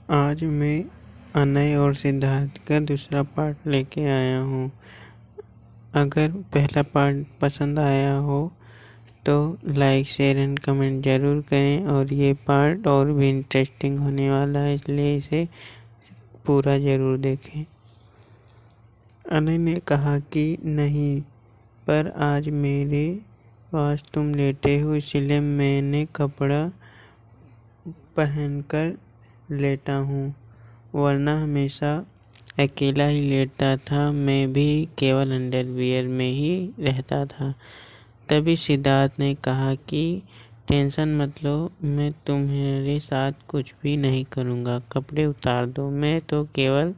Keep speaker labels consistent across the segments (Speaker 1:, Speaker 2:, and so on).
Speaker 1: आज मैं अनय और सिद्धार्थ का दूसरा पार्ट लेके आया हूँ। अगर पहला पार्ट पसंद आया हो तो लाइक शेयर एंड कमेंट ज़रूर करें। और ये पार्ट और भी इंटरेस्टिंग होने वाला है, इसलिए इसे पूरा ज़रूर देखें। अनय ने कहा कि नहीं, पर आज मेरे पास तुम लेटे हो, इसलिए मैंने कपड़ा पहनकर लेटा हूँ, वरना हमेशा अकेला ही लेटता था। मैं भी केवल अंडरवियर में ही रहता था। तभी सिद्धार्थ ने कहा कि टेंशन मत लो, मैं तुम्हारे साथ कुछ भी नहीं करूँगा, कपड़े उतार दो।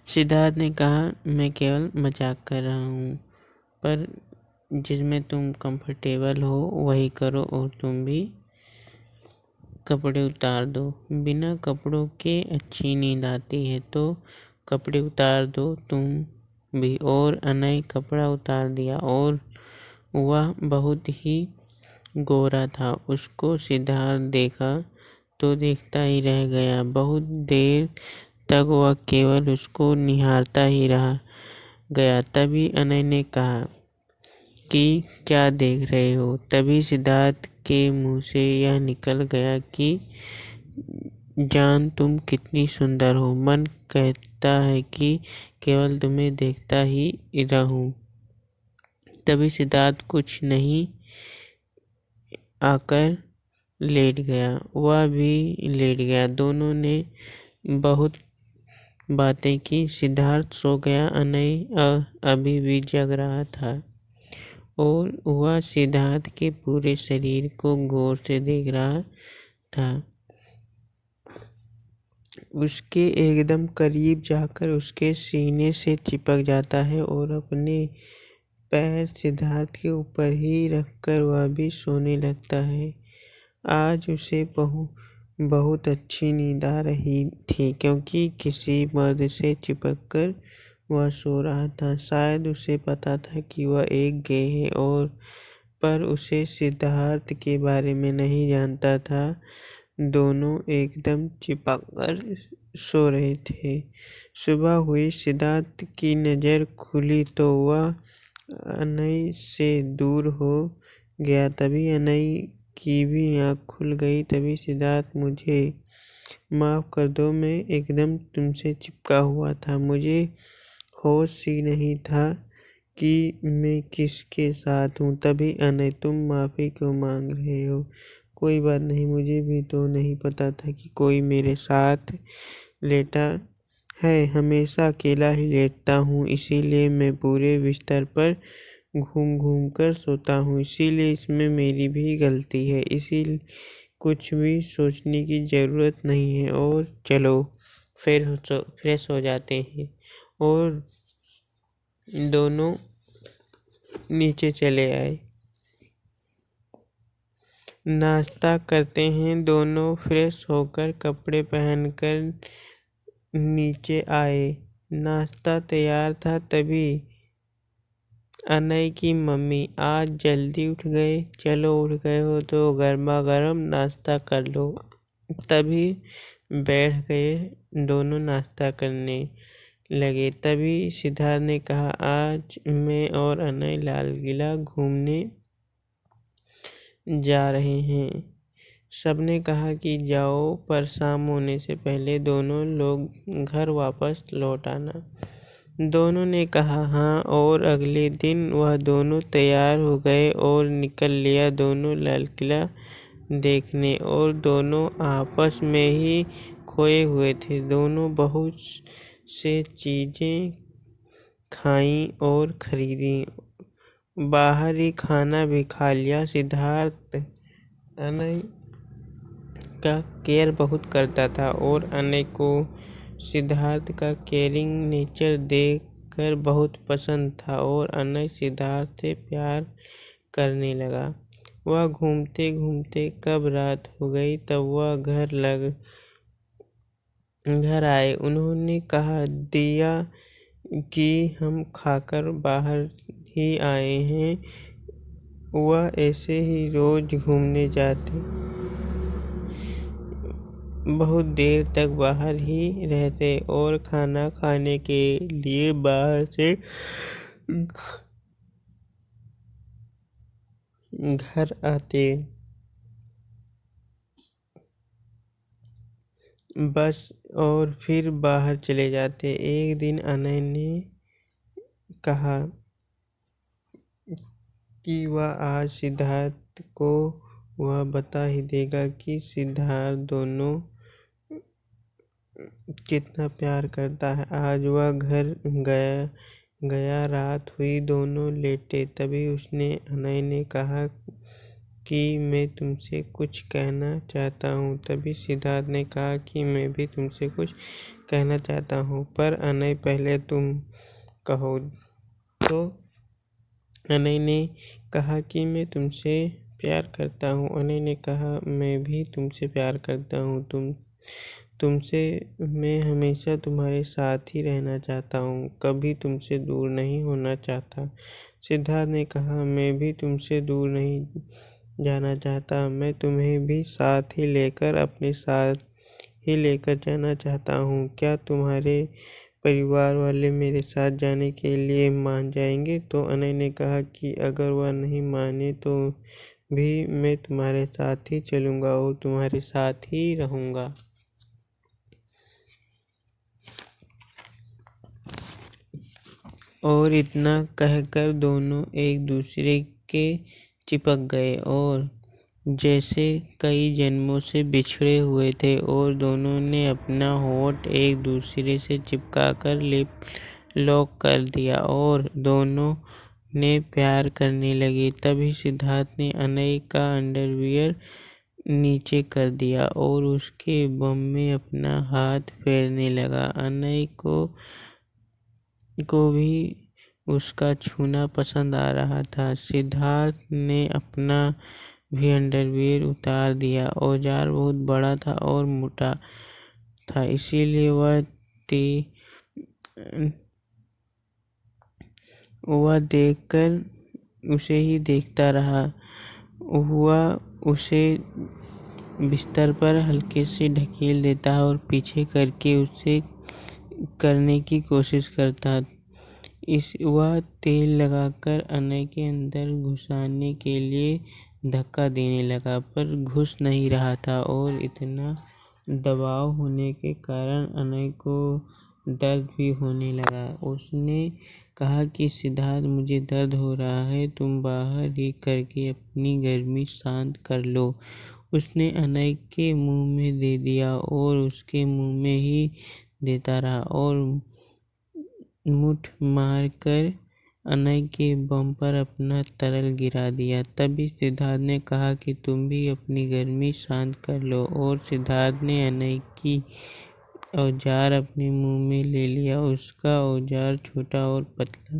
Speaker 1: सिद्धार्थ ने कहा, मैं केवल मजाक कर रहा हूँ, पर जिसमें तुम कंफर्टेबल हो वही करो, और तुम भी कपड़े उतार दो। बिना कपड़ों के अच्छी नींद आती है, तो कपड़े उतार दो तुम भी। और अनय कपड़ा उतार दिया, और वह बहुत ही गोरा था। उसको सिद्धार्थ देखा तो देखता ही रह गया। बहुत देर तक वह केवल उसको निहारता ही रह गया। तभी अनय ने कहा कि क्या देख रहे हो? तभी सिद्धार्थ के मुंह से यह निकल गया कि जान, तुम कितनी सुंदर हो, मन कहता है कि केवल तुम्हें देखता ही रहूं। तभी सिद्धार्थ कुछ नहीं आकर लेट गया, वह भी लेट गया। दोनों ने बहुत बातें की। सिद्धार्थ सो गया, अनय अभी भी जग रहा था, और वह सिद्धार्थ के पूरे शरीर को गौर से देख रहा था। उसके एकदम करीब जाकर उसके सीने से चिपक जाता है, और अपने पैर सिद्धार्थ के ऊपर ही रखकर वह भी सोने लगता है। आज उसे बहुत अच्छी नींद आ रही थी, क्योंकि किसी मर्द से चिपककर वह सो रहा था। शायद उसे पता था कि वह एक गे है, पर उसे सिद्धार्थ के बारे में नहीं जानता था। दोनों एकदम चिपककर सो रहे थे। सुबह हुई, सिद्धार्थ की नज़र खुली तो वह अनय से दूर हो गया। तभी अनय की भी आँख खुल गई। तभी सिद्धार्थ, मुझे माफ़ कर दो, मैं एकदम तुमसे चिपका हुआ था, मुझे होश ही नहीं था कि मैं किसके साथ हूँ। तभी अनय, तुम माफ़ी क्यों मांग रहे हो? कोई बात नहीं, मुझे भी तो नहीं पता था कि कोई मेरे साथ लेटा है। हमेशा अकेला ही लेटता हूँ, इसीलिए मैं पूरे बिस्तर पर घूम घूम कर सोता हूँ, इसीलिए इसमें मेरी भी गलती है। इसीलिए कुछ भी सोचने की ज़रूरत नहीं है, और चलो फ्रेश हो जाते हैं। और दोनों नीचे चले आए। नाश्ता करते हैं। दोनों फ्रेश होकर कपड़े पहनकर नीचे आए। नाश्ता तैयार था। तभी अनय की मम्मी, आज जल्दी उठ गए? चलो, उठ गए हो तो गर्मा गर्म नाश्ता कर लो। तभी बैठ गए, दोनों नाश्ता करने लगे। तभी सिद्धार्थ ने कहा, आज मैं और अनय लाल किला घूमने जा रहे हैं। सबने कहा कि जाओ, पर शाम होने से पहले दोनों लोग घर वापस लौट आना। दोनों ने कहा हाँ, और अगले दिन वह दोनों तैयार हो गए और निकल लिया दोनों लाल किला देखने। और दोनों आपस में ही खोए हुए थे। दोनों बहुत से चीज़ें खाई और खरीदी, बाहर ही खाना भी खा लिया। सिद्धार्थ अनय का केयर बहुत करता था, और अनय को सिद्धार्थ का केयरिंग नेचर देखकर बहुत पसंद था, और अनय सिद्धार्थ से प्यार करने लगा। वह घूमते घूमते कब रात हो गई, तब वह घर आए। उन्होंने कहा दिया कि हम खाकर बाहर ही आए हैं। वह ऐसे ही रोज घूमने जाते बहुत देर तक बाहर ही रहते और खाना खाने के लिए बाहर से घर आते। बस और फिर बाहर चले जाते। एक दिन अनय ने कहा कि वह आज सिद्धार्थ को वह बता ही देगा कि सिद्धार्थ दोनों कितना प्यार करता है। आज वह घर गया। रात हुई, दोनों लेटे। तभी उसने अनय ने कहा कि मैं तुमसे कुछ कहना चाहता हूँ। तभी सिद्धार्थ ने कहा कि मैं भी तुमसे कुछ कहना चाहता हूँ, पर अनय पहले तुम कहो। तो अनय ने कहा कि मैं तुमसे प्यार करता हूँ। अनय ने कहा मैं भी तुमसे प्यार करता हूँ। तुमसे मैं हमेशा तुम्हारे साथ ही रहना चाहता हूँ, कभी तुमसे दूर नहीं होना चाहता। सिद्धार्थ ने कहा मैं भी तुमसे दूर नहीं जाना चाहता, मैं तुम्हें भी साथ ही लेकर अपने साथ ही लेकर जाना चाहता हूँ। क्या तुम्हारे परिवार वाले मेरे साथ जाने के लिए मान जाएंगे? तो अनय ने कहा कि अगर वह नहीं माने तो भी मैं तुम्हारे साथ ही चलूँगा और तुम्हारे साथ ही रहूँगा। और इतना कहकर दोनों एक दूसरे के चिपक गए और जैसे कई जन्मों से बिछड़े हुए थे, और दोनों ने अपना होठ एक दूसरे से चिपकाकर लॉक कर दिया और दोनों ने प्यार करने लगे। तभी सिद्धार्थ ने अनय का अंडरवियर नीचे कर दिया और उसके बम में अपना हाथ फेरने लगा। अनय को भी उसका छूना पसंद आ रहा था। सिद्धार्थ ने अपना भी अंडरवियर उतार दिया। औजार बहुत बड़ा था और मोटा था, इसीलिए वह देखकर उसे ही देखता रहा। वह उसे बिस्तर पर हल्के से ढकेल देता और पीछे करके उसे करने की कोशिश करता। वह तेल लगाकर अनय के अंदर घुसाने के लिए धक्का देने लगा, पर घुस नहीं रहा था और इतना दबाव होने के कारण अनय को दर्द भी होने लगा। उसने कहा कि सिद्धार्थ, मुझे दर्द हो रहा है, तुम बाहर ही करके अपनी गर्मी शांत कर लो। उसने अनय के मुंह में दे दिया और उसके मुंह में ही देता रहा और मुठ मार कर अनय के बम पर अपना तरल गिरा दिया। तभी सिद्धार्थ ने कहा कि तुम भी अपनी गर्मी शांत कर लो, और सिद्धार्थ ने अनय की औजार अपने मुंह में ले लिया। उसका औजार छोटा और पतला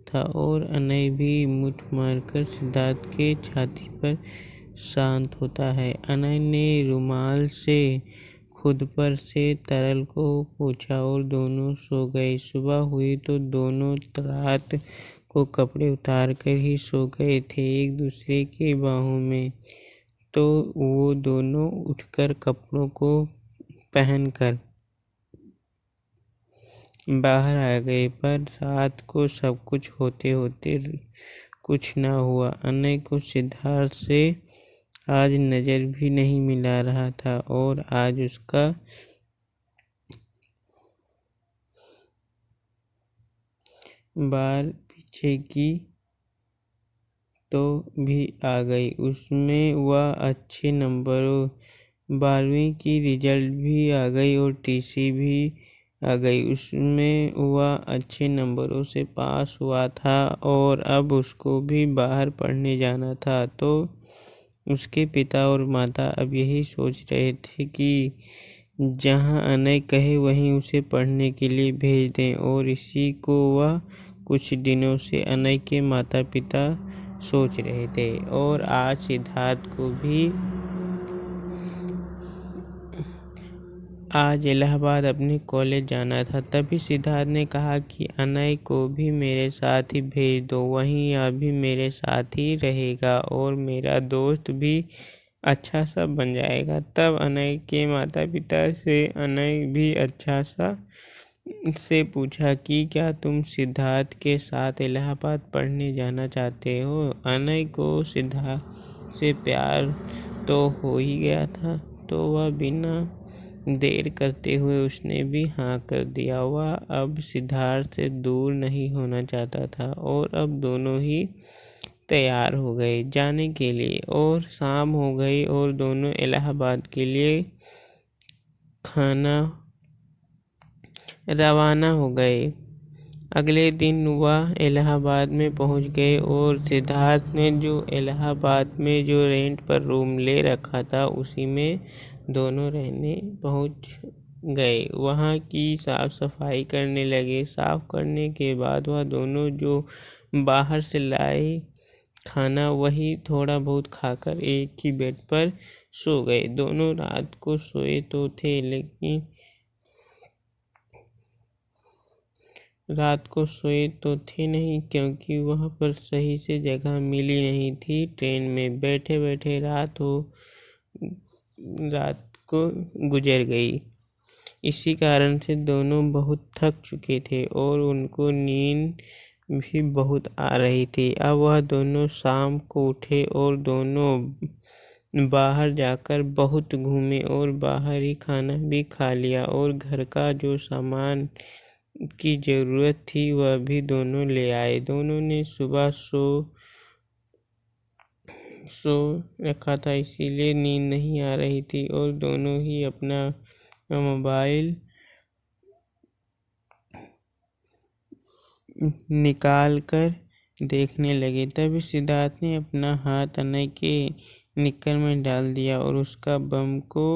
Speaker 1: था और अनय भी मुठ मारकर सिद्धार्थ के छाती पर शांत होता है। अनय ने रुमाल से खुद पर से तरल को पोंछा और दोनों सो गए। सुबह हुई तो दोनों रात को कपड़े उतार कर ही सो गए थे एक दूसरे की बाहों में। तो वो दोनों उठकर कपड़ों को पहनकर बाहर आ गए, पर रात को सब कुछ होते होते कुछ न हुआ। अनय को सिद्धार्थ से आज नजर भी नहीं मिला रहा था और आज उसका बार पीछे की तो भी आ गई। उसमें वह अच्छे नंबरों 12वीं की रिजल्ट भी आ गई और टीसी भी आ गई। उसमें वह अच्छे नंबरों से पास हुआ था और अब उसको भी बाहर पढ़ने जाना था। तो उसके पिता और माता अब यही सोच रहे थे कि जहाँ अनय कहे वहीं उसे पढ़ने के लिए भेज दें, और इसी को वह कुछ दिनों से अनय के माता पिता सोच रहे थे। और आज सिद्धार्थ को भी आज इलाहाबाद अपने कॉलेज जाना था। तभी सिद्धार्थ ने कहा कि अनय को भी मेरे साथ ही भेज दो, वहीं यह भी मेरे साथ ही रहेगा और मेरा दोस्त भी अच्छा सा बन जाएगा। तब अनय के माता पिता से अनय भी अच्छा सा से पूछा कि क्या तुम सिद्धार्थ के साथ इलाहाबाद पढ़ने जाना चाहते हो। अनय को सिद्धार्थ से प्यार तो हो ही गया था, तो वह बिना देर करते हुए उसने भी हाँ कर दिया। वह अब सिद्धार्थ से दूर नहीं होना चाहता था और अब दोनों ही तैयार हो गए जाने के लिए। और शाम हो गई और दोनों इलाहाबाद के लिए खाना रवाना हो गए। अगले दिन वह इलाहाबाद में पहुंच गए और सिद्धार्थ ने जो इलाहाबाद में जो रेंट पर रूम ले रखा था उसी में दोनों रहने पहुंच गए। वहां की साफ सफाई करने लगे। साफ करने के बाद वह दोनों जो बाहर से लाए खाना वही थोड़ा बहुत खाकर एक ही बेड पर सो गए। दोनों रात को सोए तो थे, लेकिन रात को सोए तो थे नहीं, क्योंकि वहाँ पर सही से जगह मिली नहीं थी। ट्रेन में बैठे बैठे रात को गुजर गई। इसी कारण से दोनों बहुत थक चुके थे और उनको नींद भी बहुत आ रही थी। अब वह दोनों शाम को उठे और दोनों बाहर जाकर बहुत घूमे और बाहर ही खाना भी खा लिया और घर का जो सामान की जरूरत थी वह भी दोनों ले आए। दोनों ने सुबह सो रखा था, इसीलिए नींद नहीं आ रही थी और दोनों ही अपना मोबाइल निकाल कर देखने लगे। तभी सिद्धार्थ ने अपना हाथ अनय के निक्कर में डाल दिया और उसका बम को